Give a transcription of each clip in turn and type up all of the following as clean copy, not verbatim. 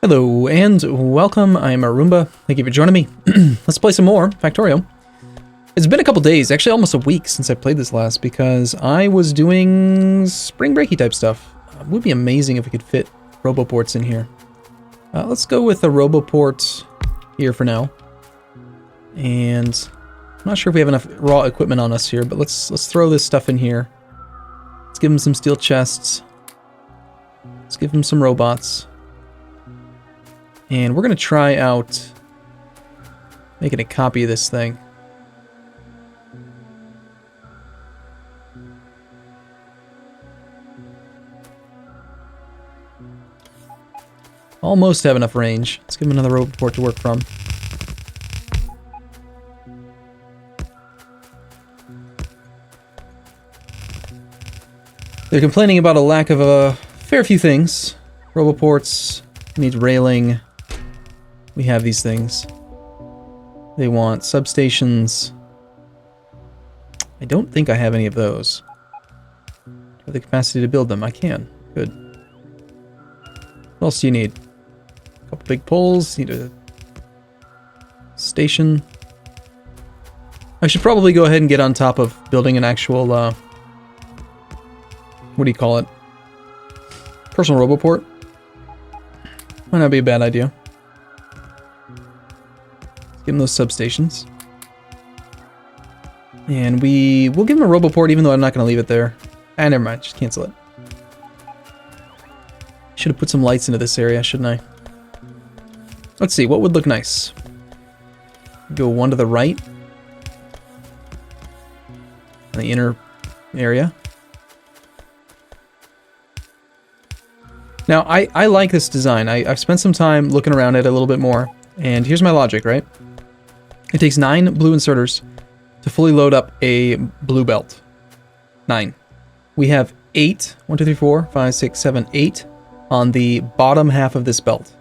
Hello and welcome, I'm Arumba. Thank you for joining me. Let's play some more Factorio. It's been a couple days, actually almost a week since I played this last because I was doing spring breaky type stuff. It would be amazing if we could fit roboports in here. Let's go with a roboport here for now. And I'm not sure if we have enough raw equipment on us here, but let's throw this stuff in here. Let's give him some steel chests. Let's give him some robots. And we're going to try out making a copy of this thing. Almost have enough range. Let's give him another roboport to work from. They're complaining about a lack of a fair few things. Roboports, needs railing. We have these things. They want substations. I don't think I have any of those. Do I have the capacity to build them? I can. Good. What else do you need? A couple big poles. Need a station. I should probably go ahead and get on top of building an actual, what do you call it? Personal roboport. Might not be a bad idea. Give him those substations. And we'll give him a roboport even though I'm not going to leave it there. Ah, never mind. Just cancel it. Should have put some lights into this area, shouldn't I? Let's see. What would look nice? Go one to the right. In the inner area. Now, I like this design. I've spent some time looking around it a little bit more. And here's my logic, right? It takes 9 blue inserters to fully load up a blue belt. 9. We have 8, 1, 2, 3, 4, 5, 6, 7, 8 on the bottom half of this belt,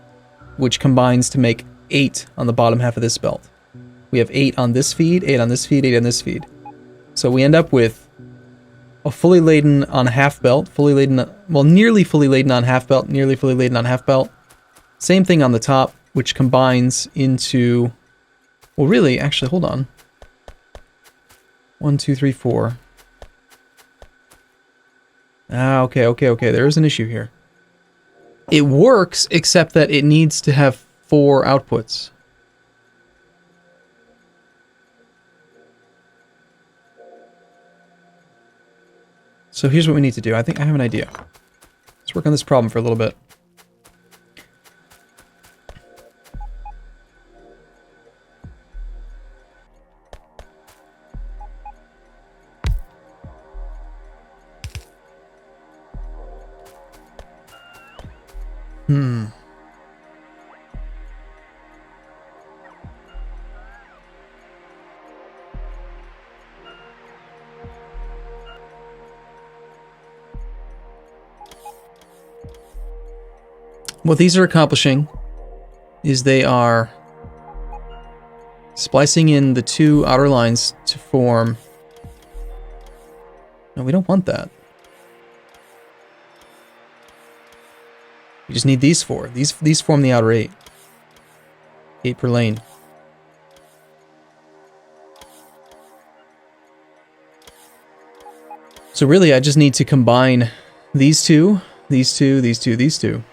which combines to make 8 on the bottom half of this belt. We have 8 on this feed, 8 on this feed, 8 on this feed. So we end up with a fully laden on half belt, fully laden, well, nearly fully laden on half belt, nearly fully laden on half belt. Same thing on the top, which combines into, well, really, actually, hold on. 1, 2, 3, 4. Ah, okay, there is an issue here. It works, except that it needs to have 4 outputs. So here's what we need to do. I think I have an idea. Let's work on this problem for a little bit. What these are accomplishing is they are splicing in the 2 outer lines to form... No, we don't want that. We just need these 4. These form the outer 8. 8 per lane. So really, I just need to combine these 2, these 2, these 2, these 2.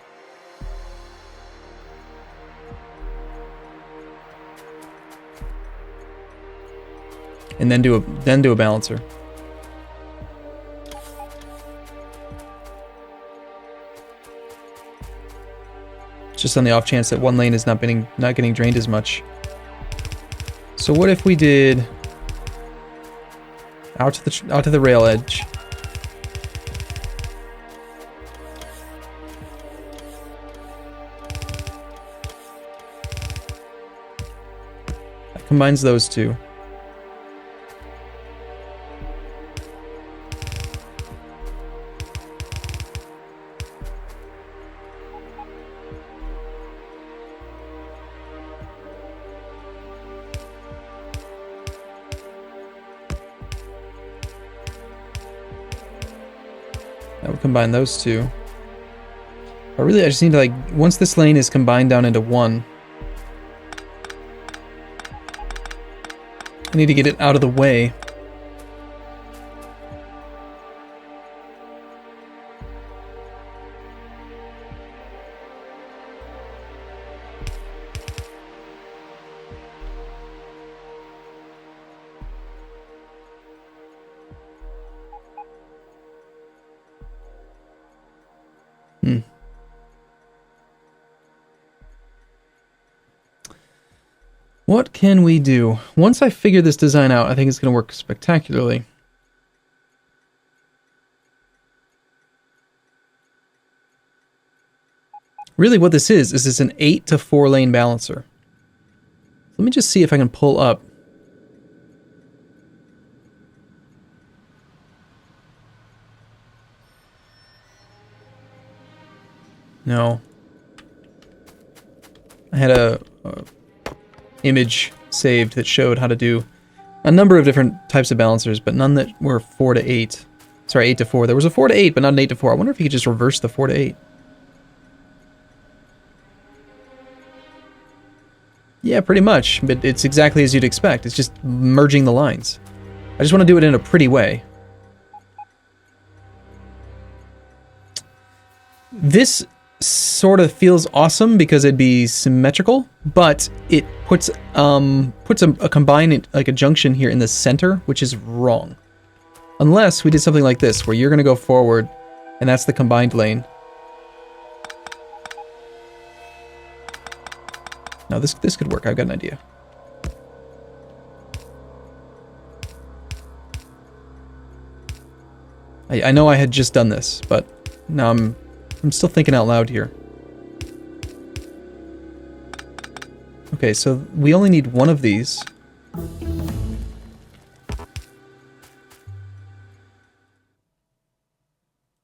And then do a balancer. Just on the off chance that one lane is not getting drained as much. So what if we did out to the rail edge? That combines those 2. That would combine those 2. But really, I just need to, like, once this lane is combined down into one, I need to get it out of the way. What can we do? Once I figure this design out, I think it's going to work spectacularly. Really what this is it's an 8 to 4 lane balancer. Let me just see if I can pull up. No. I had a image saved that showed how to do a number of different types of balancers, but none that were 4 to 8. Sorry, 8 to 4. There was a 4 to 8, but not an 8 to 4. I wonder if you could just reverse the 4 to 8. Yeah, pretty much, but it's exactly as you'd expect. It's just merging the lines. I just want to do it in a pretty way. This sort of feels awesome because it'd be symmetrical, but it puts a combined, like a junction here in the center, which is wrong. Unless we did something like this, where you're going to go forward, and that's the combined lane. No, this could work. I've got an idea. I know I had just done this, but now I'm still thinking out loud here. Okay, so we only need one of these.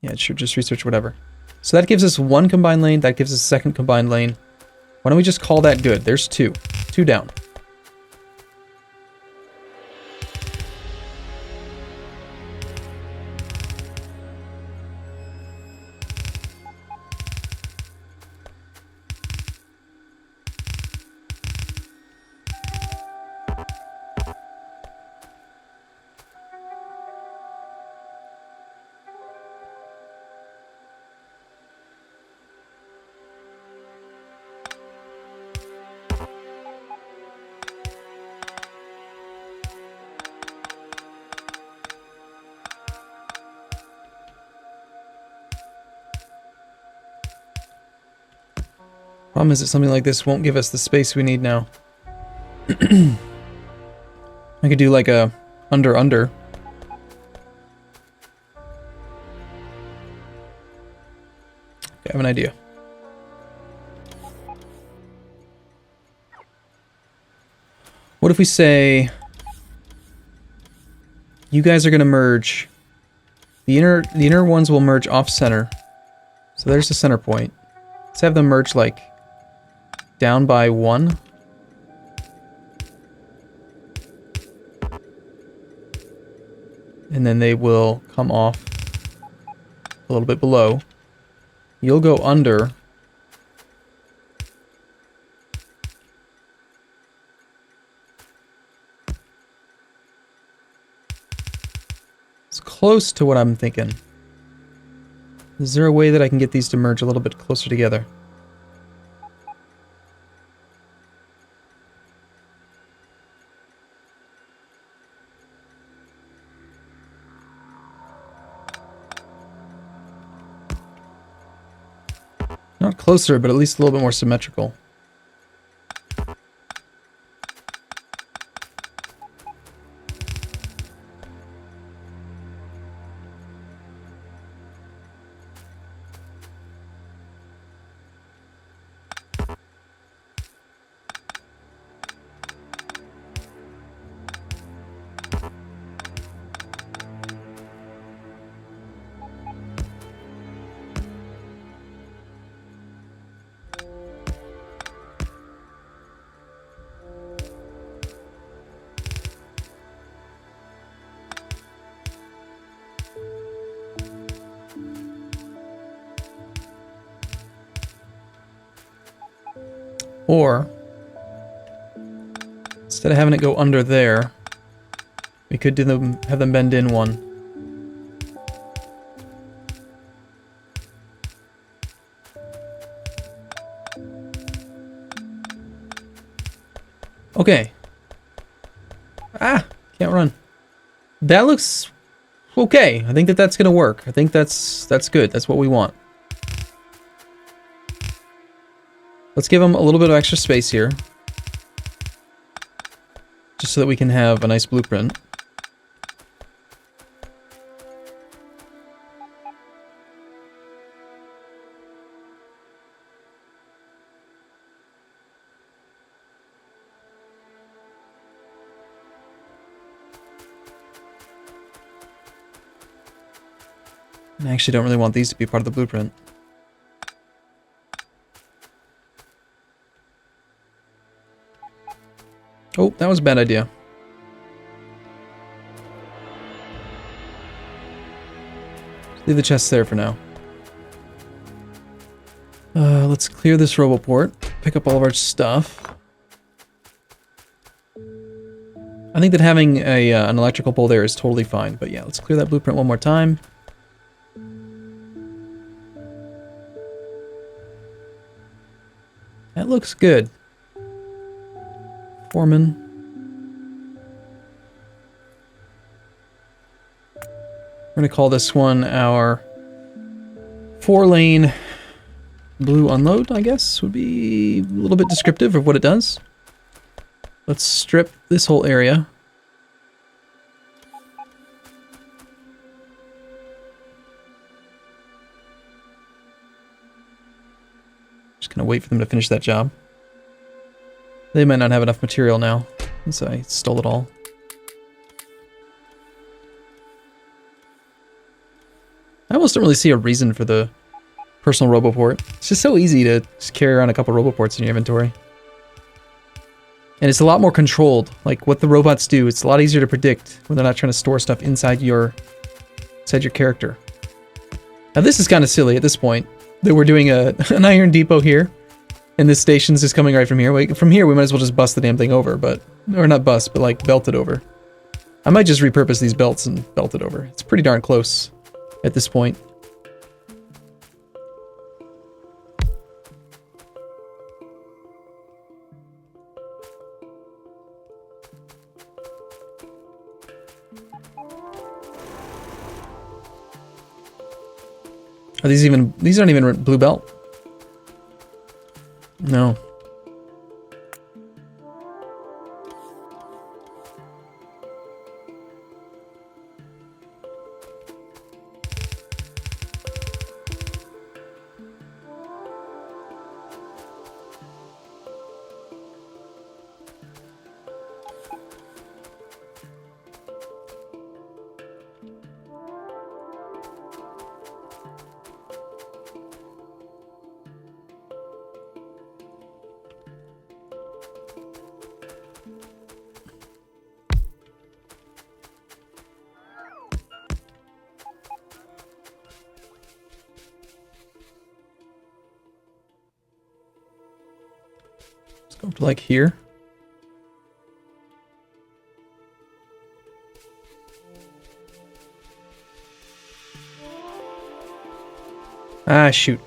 Yeah, it should just research whatever. So that gives us one combined lane, that gives us a second combined lane. Why don't we just call that good? There's two. Two down. Problem is that something like this won't give us the space we need now. I could do like a under. Okay, I have an idea. What if we say you guys are going to merge, the inner ones will merge off center. So there's the center point. Let's have them merge like down by 1. And then they will come off a little bit below. You'll go under. It's close to what I'm thinking. Is there a way that I can get these to merge a little bit closer together? Not closer, but at least a little bit more symmetrical. Or, instead of having it go under there, we could do them, have them bend in one. Okay. Ah, can't run. That looks okay. I think that that's gonna work. I think that's good. That's what we want. Let's give them a little bit of extra space here, just so that we can have a nice blueprint. I actually don't really want these to be part of the blueprint. Oh, that was a bad idea. Leave the chest there for now. Let's clear this roboport. Pick up all of our stuff. I think that having an electrical pole there is totally fine. But yeah, let's clear that blueprint one more time. That looks good. Foreman. We're going to call this one our 4-lane blue unload, I guess, would be a little bit descriptive of what it does. Let's strip this whole area. Just going to wait for them to finish that job. They might not have enough material now, since I stole it all. I almost don't really see a reason for the personal roboport. It's just so easy to just carry around a couple roboports in your inventory. And it's a lot more controlled. Like, what the robots do, it's a lot easier to predict when they're not trying to store stuff inside your character. Now this is kind of silly at this point, that we're doing an iron depot here. And this station's just coming right from here. Wait, from here, we might as well just bust the damn thing over, but... Or not bust, but like, belt it over. I might just repurpose these belts and belt it over. It's pretty darn close at this point. Are these even... These aren't even blue belt. No. Go up to like here. Ah, shoot.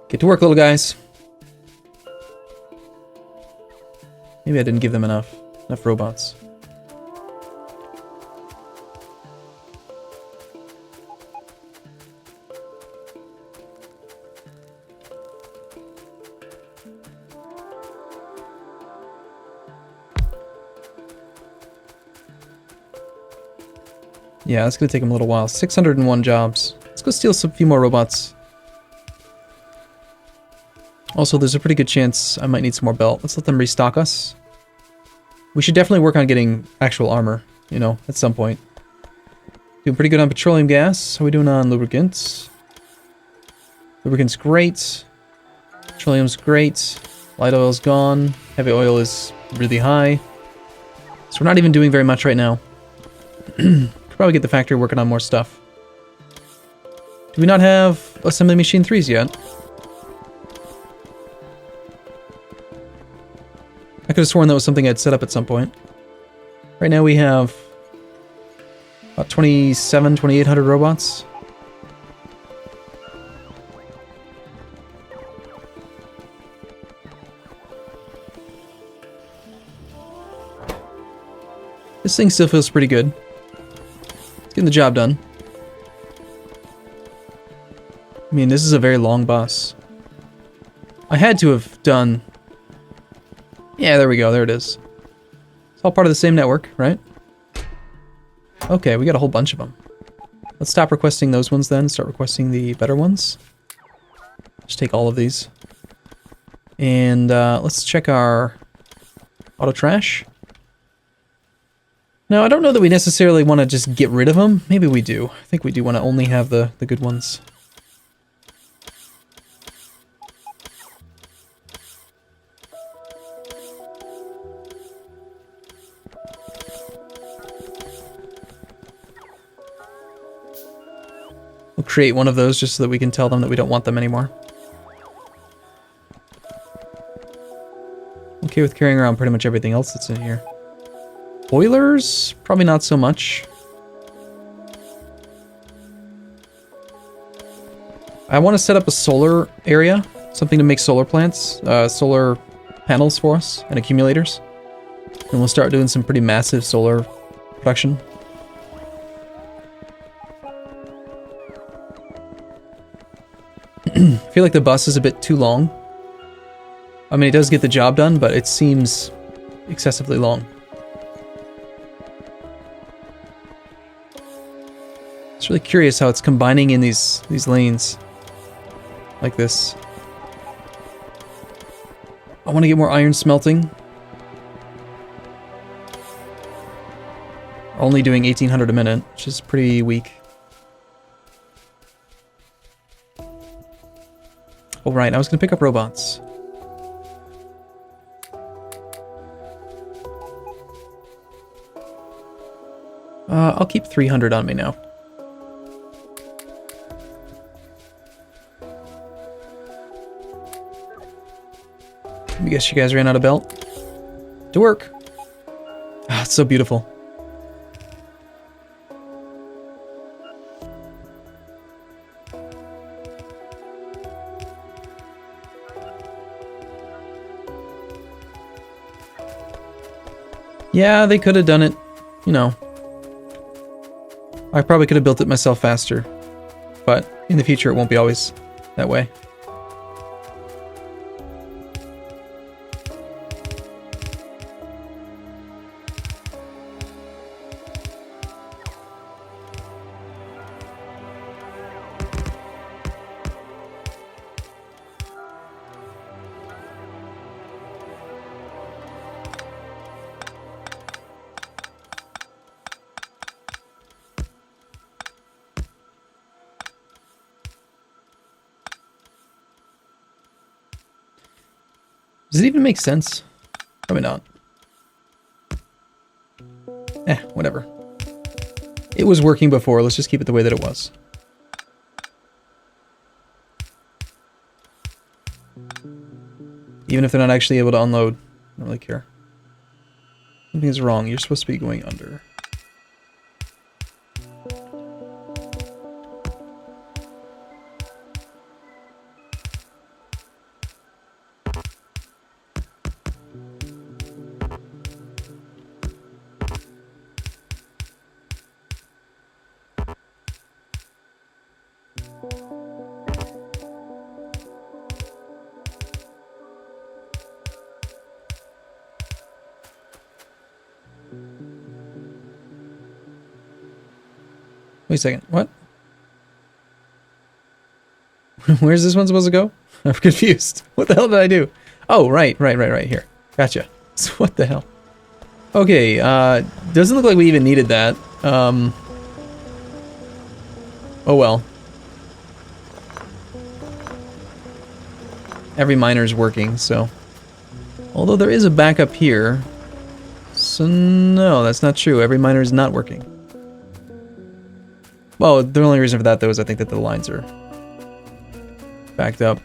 Get to work, little guys. Maybe I didn't give them enough robots. Yeah, it's going to take them a little while. 601 jobs. Let's go steal a few more robots. Also, there's a pretty good chance I might need some more belt. Let's let them restock us. We should definitely work on getting actual armor, you know, at some point. Doing pretty good on petroleum gas. How are we doing on lubricants? Lubricant's great. Petroleum's great. Light oil's gone. Heavy oil is really high. So we're not even doing very much right now. Could probably get the factory working on more stuff. Do we not have assembly machine 3s yet? I could have sworn that was something I'd set up at some point. Right now we have about 2,800 robots. This thing still feels pretty good. It's getting the job done. I mean, this is a very long bus. I had to have done... Yeah, there we go, there it is. It's all part of the same network, right? Okay, we got a whole bunch of them. Let's stop requesting those ones then, start requesting the better ones. Just take all of these. And let's check our auto trash. Now, I don't know that we necessarily want to just get rid of them. Maybe we do. I think we do want to only have the good ones. We'll create one of those just so that we can tell them that we don't want them anymore. Okay with carrying around pretty much everything else that's in here. Boilers? Probably not so much. I want to set up a solar area. Something to make solar plants. Solar panels for us. And accumulators. And we'll start doing some pretty massive solar production. I feel like the bus is a bit too long. I mean, it does get the job done, but it seems excessively long. It's really curious how it's combining in these lanes like this. I want to get more iron smelting. Only doing 1,800 a minute, which is pretty weak. Oh right, I was going to pick up robots. I'll keep 300 on me now. I guess you guys ran out of belt. To work. Ah, it's so beautiful. Yeah, they could have done it, you know. I probably could have built it myself faster, but in the future it won't be always that way. Does it even make sense? Probably not. Whatever. It was working before, let's just keep it the way that it was. Even if they're not actually able to unload, I don't really care. Something's wrong, you're supposed to be going under. Wait a second, what? Where's this one supposed to go? I'm confused. What the hell did I do? Oh, right here. Gotcha. So what the hell? Okay, doesn't look like we even needed that. Oh well. Every miner's working, so. Although there is a backup here. So no, that's not true. Every miner is not working. Well, the only reason for that, though, is I think that the lines are backed up.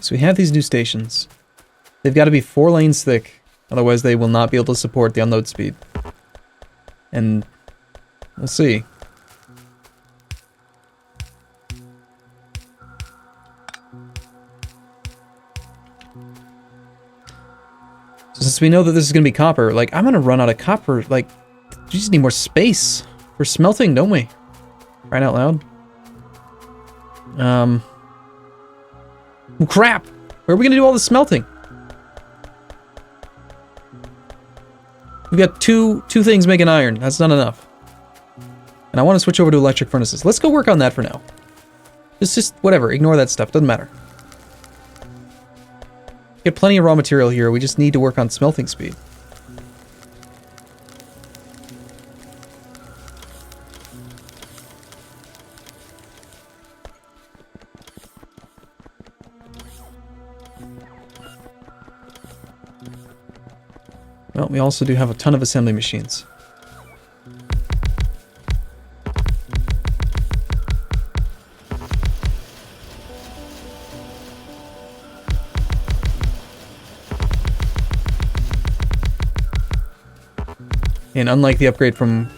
So we have these new stations. They've got to be 4 lanes thick, otherwise they will not be able to support the unload speed. And we'll see. So since we know that this is going to be copper, like, I'm going to run out of copper. Like, we just need more space for smelting, don't we? Right out loud. Oh, crap! Where are we going to do all the smelting? We've got two things making iron. That's not enough. And I want to switch over to electric furnaces. Let's go work on that for now. Just whatever. Ignore that stuff. Doesn't matter. Get plenty of raw material here. We just need to work on smelting speed. Well, we also do have a ton of assembly machines. And unlike the upgrade from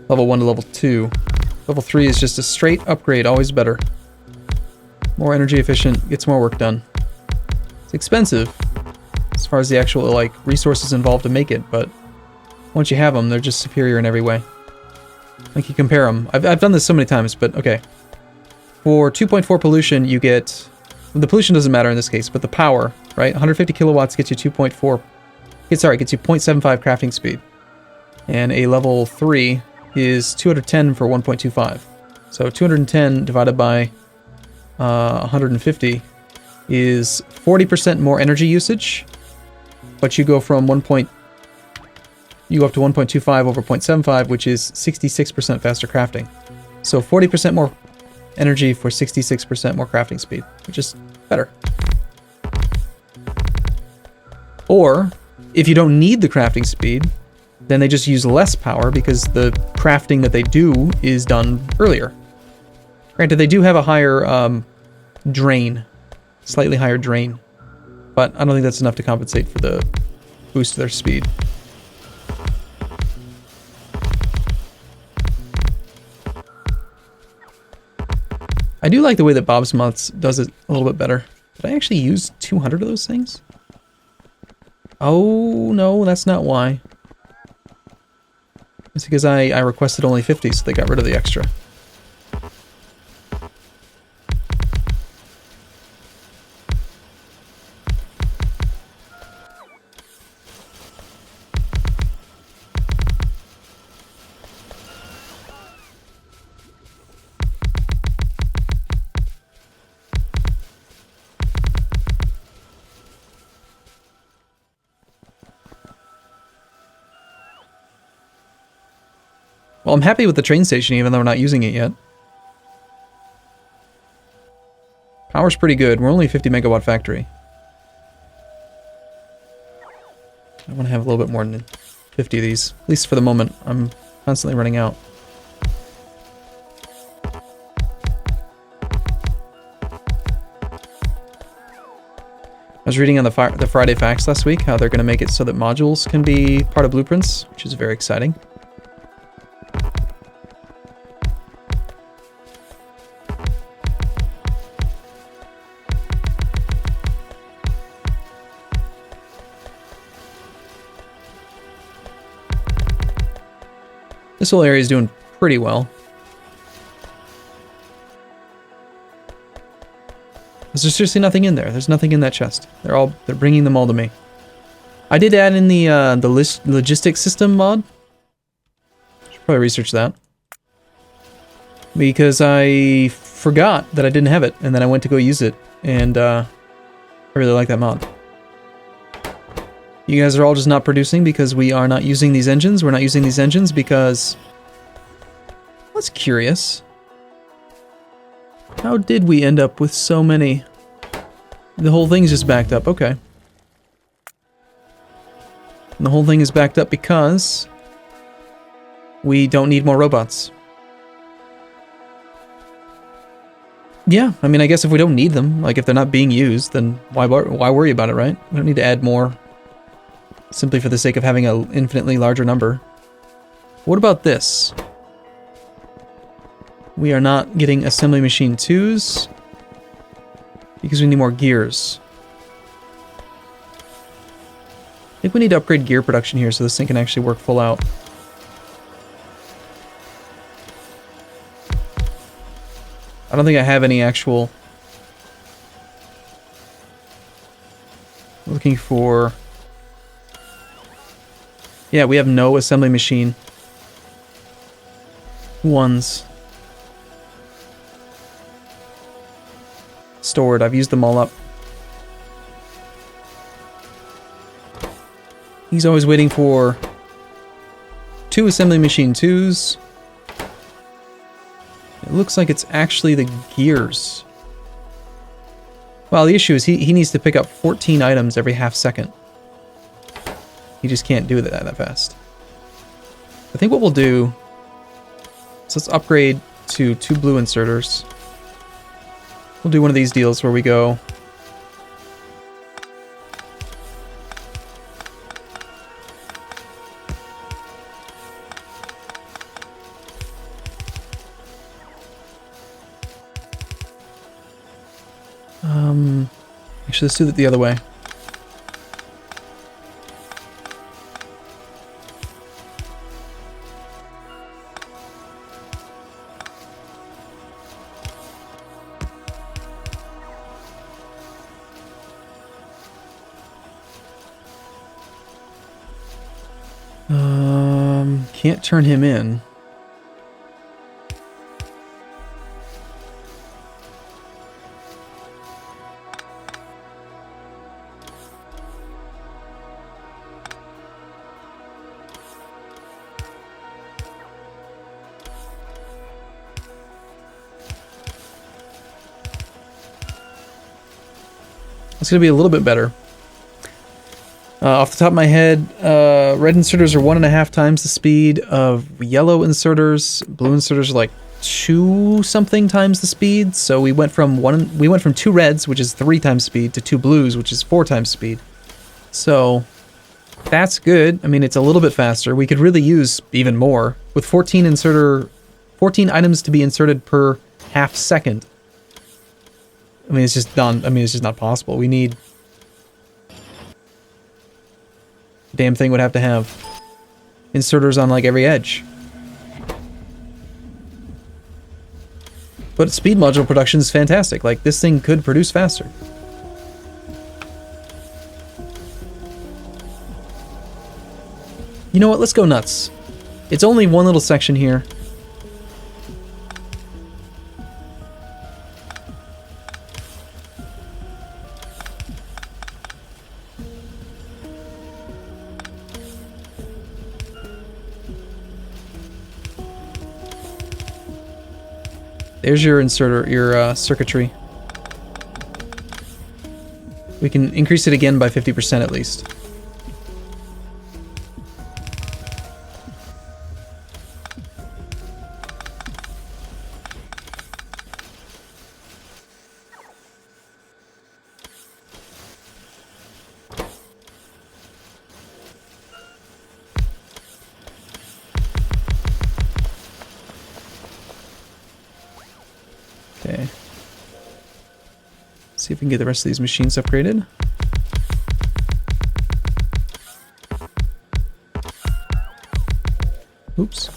level 1 to level 2, level 3 is just a straight upgrade, always better. More energy efficient, gets more work done. It's expensive as far as the actual, like, resources involved to make it, but once you have them, they're just superior in every way. Like, you compare them. I've done this so many times, but okay. For 2.4 pollution, you get... The pollution doesn't matter in this case, but the power, right? 150 kilowatts gets you 2.4... Sorry, gets you 0.75 crafting speed. And a level 3 is 210 for 1.25. So 210 divided by 150 is 40% more energy usage, but you go from you go up to 1.25 over 0.75, which is 66% faster crafting. So 40% more energy for 66% more crafting speed, which is better. Or, if you don't need the crafting speed, then they just use less power because the crafting that they do is done earlier. Granted, they do have a higher drain, slightly higher drain, but I don't think that's enough to compensate for the boost to their speed. I do like the way that Bob's Moths does it a little bit better. Did I actually use 200 of those things? Oh, no, that's not why. It's because I requested only 50, so they got rid of the extra. Well, I'm happy with the train station, even though we're not using it yet. Power's pretty good. We're only a 50 megawatt factory. I want to have a little bit more than 50 of these. At least for the moment. I'm constantly running out. I was reading on the Friday Facts last week how they're going to make it so that modules can be part of blueprints, which is very exciting. This whole area is doing pretty well. There's seriously nothing in there. There's nothing in that chest. They're bringing them all to me. I did add in the logistics system mod. Should probably research that. Because I forgot that I didn't have it, and then I went to go use it, and I really like that mod. You guys are all just not producing because we are not using these engines. We're not using these engines because... That's curious. How did we end up with so many? The whole thing's just backed up. Okay. And the whole thing is backed up because we don't need more robots. Yeah, I mean, I guess if we don't need them, like if they're not being used, then why worry about it, right? We don't need to add more simply for the sake of having an infinitely larger number. What about this? We are not getting assembly machine 2s because we need more gears. I think we need to upgrade gear production here so this thing can actually work full out. I don't think I have any actual... Looking for... Yeah, we have no assembly machine 1s stored. I've used them all up. He's always waiting for 2 assembly machine 2s. It looks like it's actually the gears. Well, the issue is he needs to pick up 14 items every half second. He just can't do that fast. I think what we'll do is let's upgrade to 2 blue inserters. We'll do one of these deals where we go... Actually, let's do it the other way. Can't turn him in. It's going to be a little bit better. Off the top of my head, red inserters are 1.5 times the speed of yellow inserters. Blue inserters are like 2 something times the speed. So we went from 2 reds, which is 3 times speed, to 2 blues, which is 4 times speed. So that's good. I mean, it's a little bit faster. We could really use even more with 14 items to be inserted per half second. I mean, it's just done. I mean, it's just not possible. We need... Damn thing would have to have inserters on, like, every edge. But speed module production is fantastic. Like, this thing could produce faster. You know what? Let's go nuts. It's only one little section here. There's your inserter, your circuitry. We can increase it again by 50% at least. Okay. See if we can get the rest of these machines upgraded. Oops.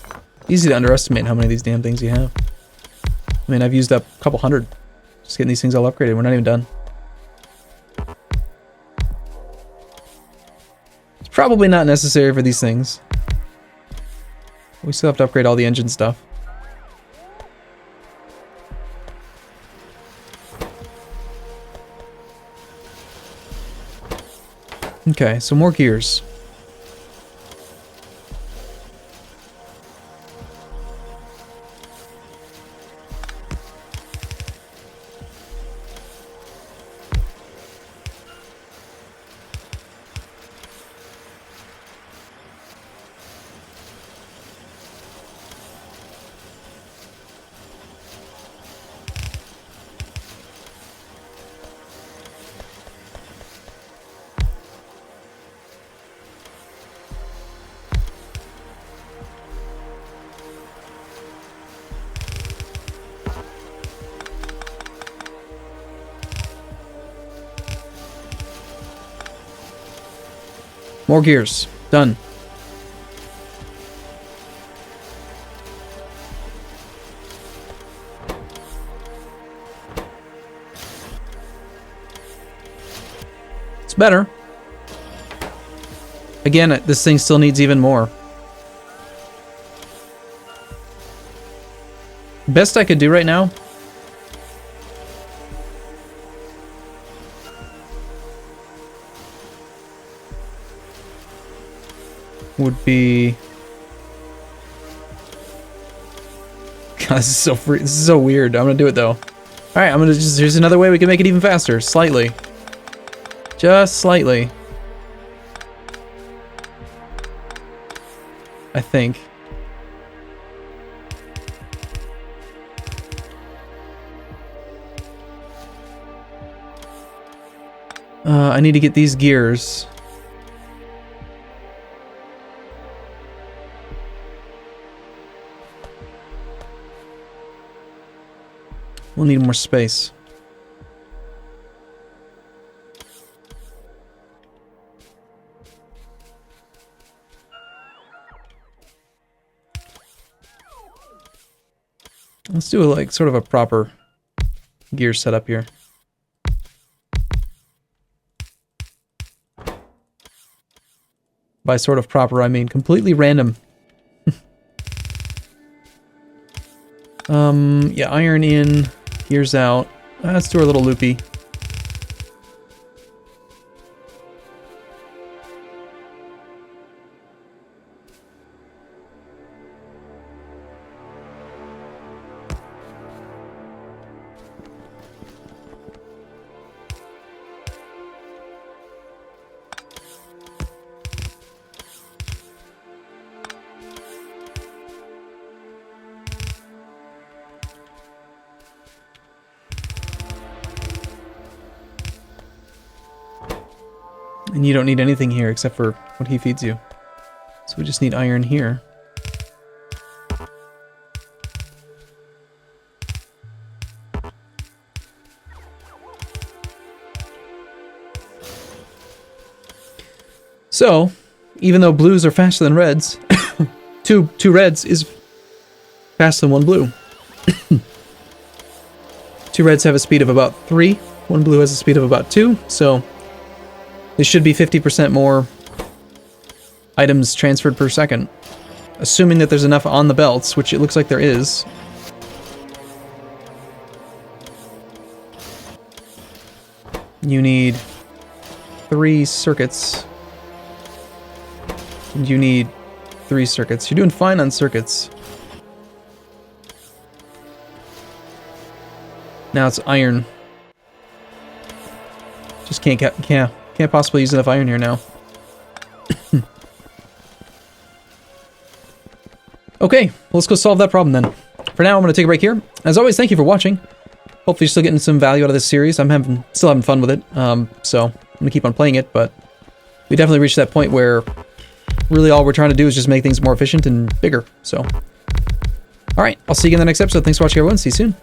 Easy to underestimate how many of these damn things you have. I mean, I've used up a couple hundred just getting these things all upgraded. We're not even done. It's probably not necessary for these things. We still have to upgrade all the engine stuff. Okay, so more gears. More gears. Done. It's better. Again, this thing still needs even more. Best I could do right now would be... God, this is so free. This is so weird. I'm gonna do it though. All right, I'm gonna just... Here's another way we can make it even faster. Slightly. Just slightly. I think. I need to get these gears. We'll need more space. Let's do like sort of a proper gear setup here. By sort of proper, I mean completely random. Yeah, iron in, gears out. Let's do our little loopy. And you don't need anything here except for what he feeds you. So we just need iron here. So, even though blues are faster than reds, two reds is faster than one blue. Two reds have a speed of about 3, one blue has a speed of about 2, so this should be 50% more items transferred per second. Assuming that there's enough on the belts, which it looks like there is. You need 3 circuits. And you need 3 circuits. You're doing fine on circuits. Now it's iron. Just can't possibly use enough iron here now. Okay, well, let's go solve that problem then. For now, I'm going to take a break here. As always, thank you for watching. Hopefully you're still getting some value out of this series. I'm still having fun with it, so I'm going to keep on playing it, but we definitely reached that point where really all we're trying to do is just make things more efficient and bigger, so. Alright, I'll see you again in the next episode. Thanks for watching, everyone. See you soon.